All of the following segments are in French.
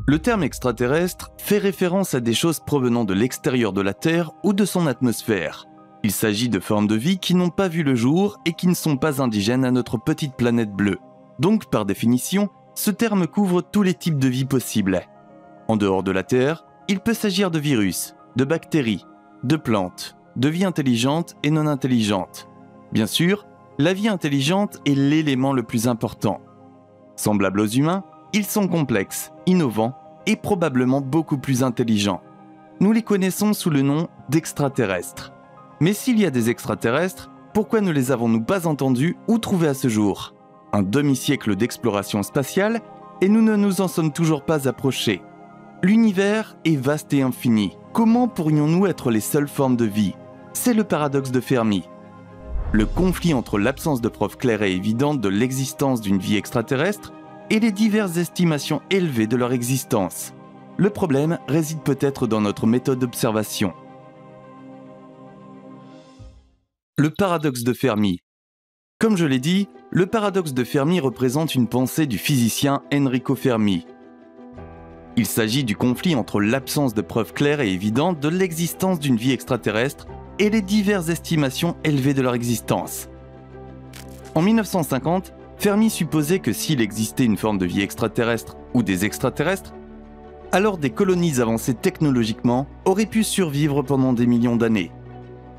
Le terme extraterrestre fait référence à des choses provenant de l'extérieur de la Terre ou de son atmosphère. Il s'agit de formes de vie qui n'ont pas vu le jour et qui ne sont pas indigènes à notre petite planète bleue. Donc, par définition, ce terme couvre tous les types de vie possibles. En dehors de la Terre, il peut s'agir de virus, de bactéries, de plantes, de vie intelligente et non intelligente. Bien sûr, la vie intelligente est l'élément le plus important. Semblables aux humains, ils sont complexes, innovants et probablement beaucoup plus intelligents. Nous les connaissons sous le nom d'extraterrestres. Mais s'il y a des extraterrestres, pourquoi ne les avons-nous pas entendus ou trouvés à ce jour? Un demi-siècle d'exploration spatiale et nous ne nous en sommes toujours pas approchés. L'univers est vaste et infini. Comment pourrions-nous être les seules formes de vie? C'est le paradoxe de Fermi. Le conflit entre l'absence de preuves claires et évidentes de l'existence d'une vie extraterrestre et les diverses estimations élevées de leur existence. Le problème réside peut-être dans notre méthode d'observation. Le paradoxe de Fermi. Comme je l'ai dit, le paradoxe de Fermi représente une pensée du physicien Enrico Fermi. Il s'agit du conflit entre l'absence de preuves claires et évidentes de l'existence d'une vie extraterrestre et les diverses estimations élevées de leur existence. En 1950, Fermi supposait que s'il existait une forme de vie extraterrestre ou des extraterrestres, alors des colonies avancées technologiquement auraient pu survivre pendant des millions d'années.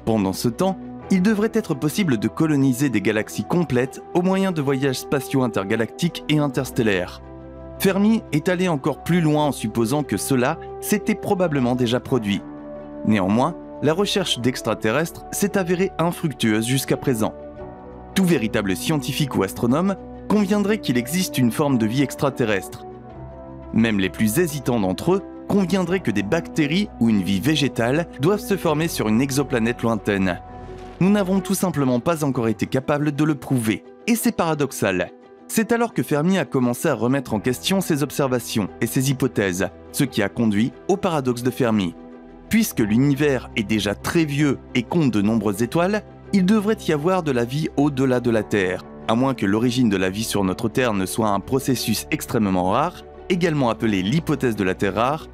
Pendant ce temps, il devrait être possible de coloniser des galaxies complètes au moyen de voyages spatiaux intergalactiques et interstellaires. Fermi est allé encore plus loin en supposant que cela s'était probablement déjà produit. Néanmoins, la recherche d'extraterrestres s'est avérée infructueuse jusqu'à présent. Tout véritable scientifique ou astronome conviendrait qu'il existe une forme de vie extraterrestre. Même les plus hésitants d'entre eux conviendraient que des bactéries ou une vie végétale doivent se former sur une exoplanète lointaine. Nous n'avons tout simplement pas encore été capables de le prouver, et c'est paradoxal. C'est alors que Fermi a commencé à remettre en question ses observations et ses hypothèses, ce qui a conduit au paradoxe de Fermi. Puisque l'univers est déjà très vieux et compte de nombreuses étoiles, il devrait y avoir de la vie au-delà de la Terre, à moins que l'origine de la vie sur notre Terre ne soit un processus extrêmement rare, également appelé l'hypothèse de la Terre rare.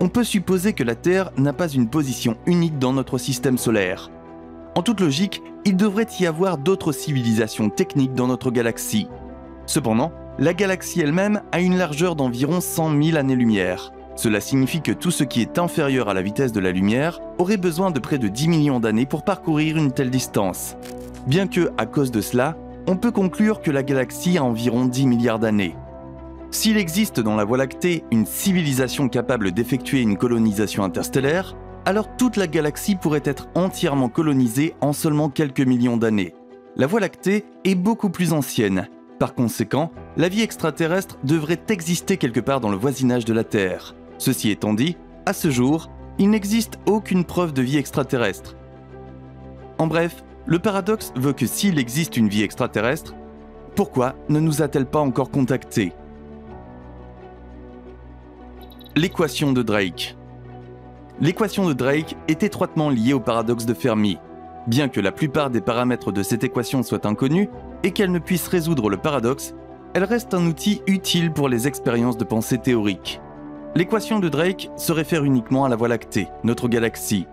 On peut supposer que la Terre n'a pas une position unique dans notre système solaire. En toute logique, il devrait y avoir d'autres civilisations techniques dans notre galaxie. Cependant, la galaxie elle-même a une largeur d'environ 100 000 années-lumière. Cela signifie que tout ce qui est inférieur à la vitesse de la lumière aurait besoin de près de 10 millions d'années pour parcourir une telle distance. Bien que, à cause de cela, on peut conclure que la galaxie a environ 10 milliards d'années. S'il existe dans la Voie lactée une civilisation capable d'effectuer une colonisation interstellaire, alors toute la galaxie pourrait être entièrement colonisée en seulement quelques millions d'années. La Voie lactée est beaucoup plus ancienne. Par conséquent, la vie extraterrestre devrait exister quelque part dans le voisinage de la Terre. Ceci étant dit, à ce jour, il n'existe aucune preuve de vie extraterrestre. En bref, le paradoxe veut que s'il existe une vie extraterrestre, pourquoi ne nous a-t-elle pas encore contactés? L'équation de Drake. L'équation de Drake est étroitement liée au paradoxe de Fermi. Bien que la plupart des paramètres de cette équation soient inconnus et qu'elle ne puisse résoudre le paradoxe, elle reste un outil utile pour les expériences de pensée théorique. L'équation de Drake se réfère uniquement à la Voie lactée, notre galaxie.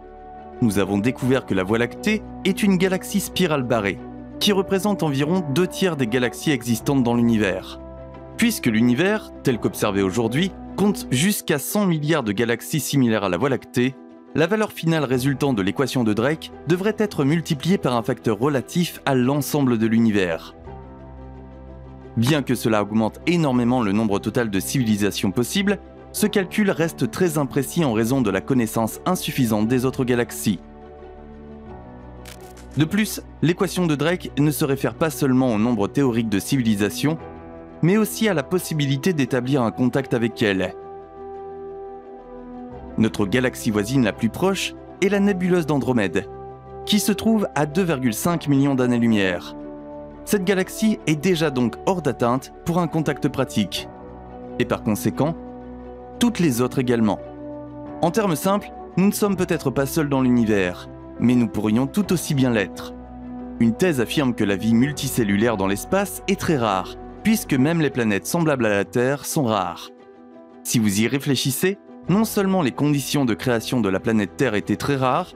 Nous avons découvert que la Voie lactée est une galaxie spirale barrée, qui représente environ 2/3 des galaxies existantes dans l'univers. Puisque l'univers, tel qu'observé aujourd'hui, compte jusqu'à 100 milliards de galaxies similaires à la Voie lactée, la valeur finale résultant de l'équation de Drake devrait être multipliée par un facteur relatif à l'ensemble de l'univers. Bien que cela augmente énormément le nombre total de civilisations possibles, ce calcul reste très imprécis en raison de la connaissance insuffisante des autres galaxies. De plus, l'équation de Drake ne se réfère pas seulement au nombre théorique de civilisations, mais aussi à la possibilité d'établir un contact avec elles. Notre galaxie voisine la plus proche est la nébuleuse d'Andromède, qui se trouve à 2,5 millions d'années-lumière. Cette galaxie est déjà donc hors d'atteinte pour un contact pratique. Et par conséquent, toutes les autres également. En termes simples, nous ne sommes peut-être pas seuls dans l'univers, mais nous pourrions tout aussi bien l'être. Une thèse affirme que la vie multicellulaire dans l'espace est très rare, puisque même les planètes semblables à la Terre sont rares. Si vous y réfléchissez, non seulement les conditions de création de la planète Terre étaient très rares,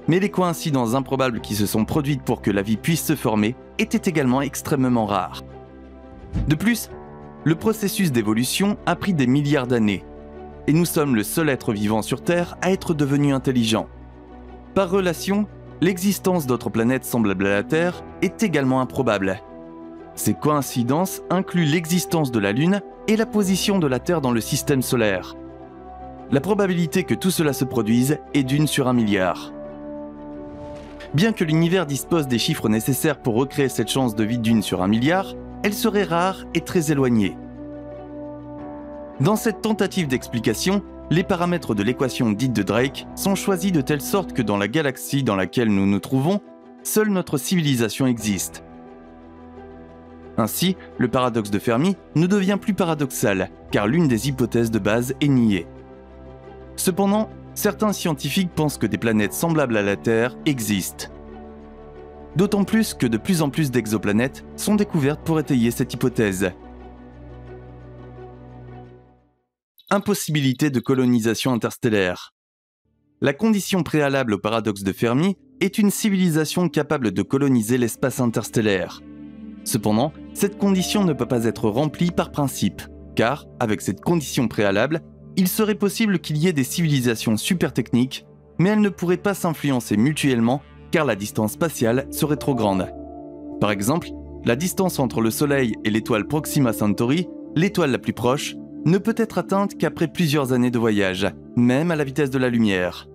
mais les coïncidences improbables qui se sont produites pour que la vie puisse se former étaient également extrêmement rares. De plus, le processus d'évolution a pris des milliards d'années, et nous sommes le seul être vivant sur Terre à être devenu intelligent. Par relation, l'existence d'autres planètes semblables à la Terre est également improbable. Ces coïncidences incluent l'existence de la Lune et la position de la Terre dans le système solaire. La probabilité que tout cela se produise est d'1 sur 1 milliard. Bien que l'univers dispose des chiffres nécessaires pour recréer cette chance de vie d'1 sur 1 milliard, elle serait rare et très éloignée. Dans cette tentative d'explication, les paramètres de l'équation dite de Drake sont choisis de telle sorte que dans la galaxie dans laquelle nous nous trouvons, seule notre civilisation existe. Ainsi, le paradoxe de Fermi ne devient plus paradoxal, car l'une des hypothèses de base est niée. Cependant, certains scientifiques pensent que des planètes semblables à la Terre existent. D'autant plus que de plus en plus d'exoplanètes sont découvertes pour étayer cette hypothèse. Impossibilité de colonisation interstellaire. La condition préalable au paradoxe de Fermi est une civilisation capable de coloniser l'espace interstellaire. Cependant, cette condition ne peut pas être remplie par principe, car, avec cette condition préalable, il serait possible qu'il y ait des civilisations super techniques, mais elles ne pourraient pas s'influencer mutuellement car la distance spatiale serait trop grande. Par exemple, la distance entre le Soleil et l'étoile Proxima Centauri, l'étoile la plus proche, ne peut être atteinte qu'après plusieurs années de voyage, même à la vitesse de la lumière.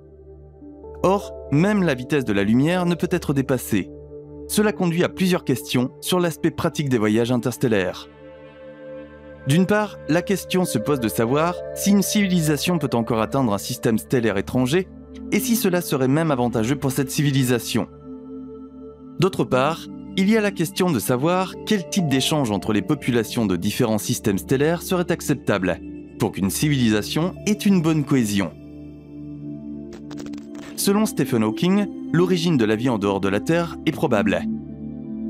Or, même la vitesse de la lumière ne peut être dépassée. Cela conduit à plusieurs questions sur l'aspect pratique des voyages interstellaires. D'une part, la question se pose de savoir si une civilisation peut encore atteindre un système stellaire étranger et si cela serait même avantageux pour cette civilisation. D'autre part, il y a la question de savoir quel type d'échange entre les populations de différents systèmes stellaires serait acceptable pour qu'une civilisation ait une bonne cohésion. Selon Stephen Hawking, l'origine de la vie en dehors de la Terre est probable.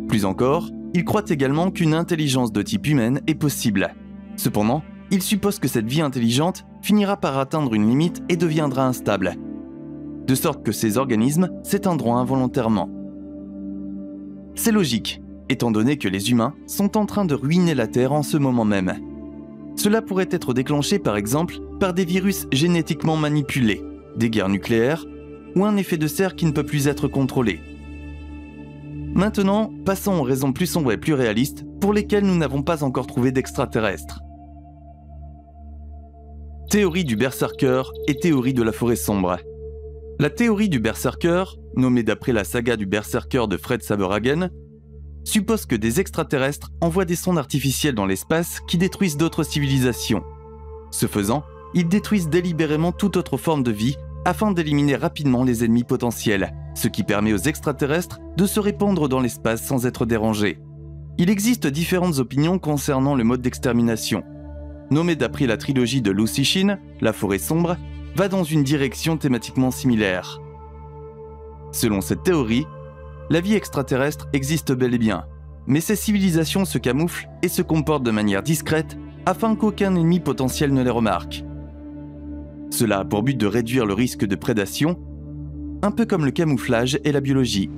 Plus encore, il croit également qu'une intelligence de type humaine est possible. Cependant, il suppose que cette vie intelligente finira par atteindre une limite et deviendra instable, de sorte que ces organismes s'éteindront involontairement. C'est logique, étant donné que les humains sont en train de ruiner la Terre en ce moment même. Cela pourrait être déclenché par exemple par des virus génétiquement manipulés, des guerres nucléaires ou un effet de serre qui ne peut plus être contrôlé. Maintenant, passons aux raisons plus sombres et plus réalistes pour lesquelles nous n'avons pas encore trouvé d'extraterrestres. Théorie du Berserker et théorie de la forêt sombre. La théorie du Berserker, nommée d'après la saga du Berserker de Fred Saberhagen, suppose que des extraterrestres envoient des sondes artificielles dans l'espace qui détruisent d'autres civilisations. Ce faisant, ils détruisent délibérément toute autre forme de vie afin d'éliminer rapidement les ennemis potentiels, ce qui permet aux extraterrestres de se répandre dans l'espace sans être dérangés. Il existe différentes opinions concernant le mode d'extermination. Nommée d'après la trilogie de Lucy Shin, La forêt sombre va dans une direction thématiquement similaire. Selon cette théorie, la vie extraterrestre existe bel et bien, mais ces civilisations se camouflent et se comportent de manière discrète afin qu'aucun ennemi potentiel ne les remarque. Cela a pour but de réduire le risque de prédation, un peu comme le camouflage et la biologie.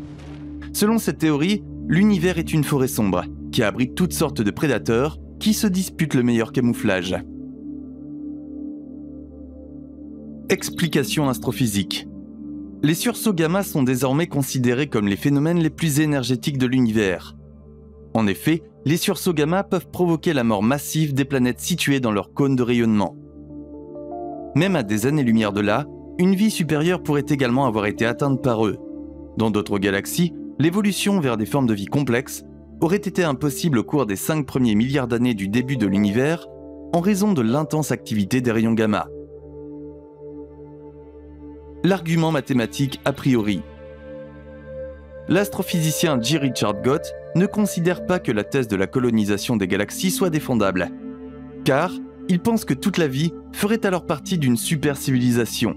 Selon cette théorie, l'univers est une forêt sombre qui abrite toutes sortes de prédateurs qui se disputent le meilleur camouflage. Explication astrophysique. Les sursauts gamma sont désormais considérés comme les phénomènes les plus énergétiques de l'univers. En effet, les sursauts gamma peuvent provoquer la mort massive des planètes situées dans leur cône de rayonnement. Même à des années-lumière de là, une vie supérieure pourrait également avoir été atteinte par eux. Dans d'autres galaxies, l'évolution vers des formes de vie complexes aurait été impossible au cours des 5 premiers milliards d'années du début de l'univers en raison de l'intense activité des rayons gamma. L'argument mathématique a priori. L'astrophysicien J. Richard Gott ne considère pas que la thèse de la colonisation des galaxies soit défendable, car il pense que toute la vie ferait alors partie d'une super civilisation.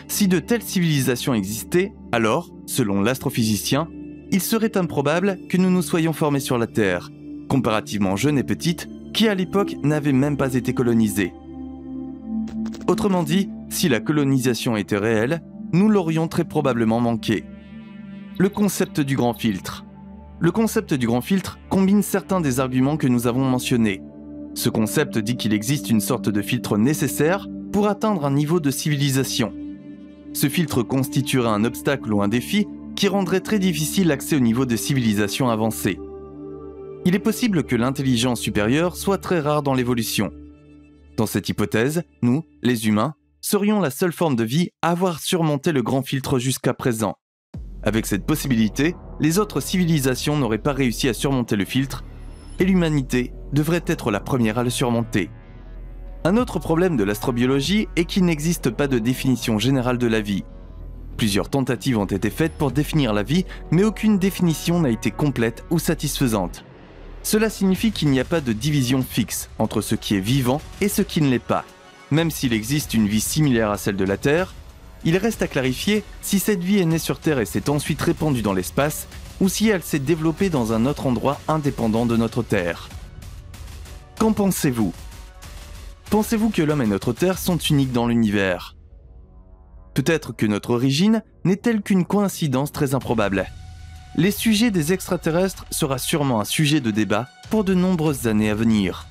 Si de telles civilisations existaient, alors, selon l'astrophysicien, il serait improbable que nous nous soyons formés sur la Terre, comparativement jeune et petite, qui à l'époque n'avait même pas été colonisée. Autrement dit, si la colonisation était réelle, nous l'aurions très probablement manqué. Le concept du grand filtre. Le concept du grand filtre combine certains des arguments que nous avons mentionnés. Ce concept dit qu'il existe une sorte de filtre nécessaire pour atteindre un niveau de civilisation. Ce filtre constituerait un obstacle ou un défi qui rendrait très difficile l'accès au niveau de civilisation avancée. Il est possible que l'intelligence supérieure soit très rare dans l'évolution. Dans cette hypothèse, nous, les humains, serions la seule forme de vie à avoir surmonté le grand filtre jusqu'à présent. Avec cette possibilité, les autres civilisations n'auraient pas réussi à surmonter le filtre, et l'humanité devrait être la première à le surmonter. Un autre problème de l'astrobiologie est qu'il n'existe pas de définition générale de la vie. Plusieurs tentatives ont été faites pour définir la vie, mais aucune définition n'a été complète ou satisfaisante. Cela signifie qu'il n'y a pas de division fixe entre ce qui est vivant et ce qui ne l'est pas. Même s'il existe une vie similaire à celle de la Terre, il reste à clarifier si cette vie est née sur Terre et s'est ensuite répandue dans l'espace, ou si elle s'est développée dans un autre endroit indépendant de notre Terre. Qu'en pensez-vous ? Pensez-vous que l'homme et notre Terre sont uniques dans l'univers ? Peut-être que notre origine n'est-elle qu'une coïncidence très improbable. Les sujets des extraterrestres sera sûrement un sujet de débat pour de nombreuses années à venir.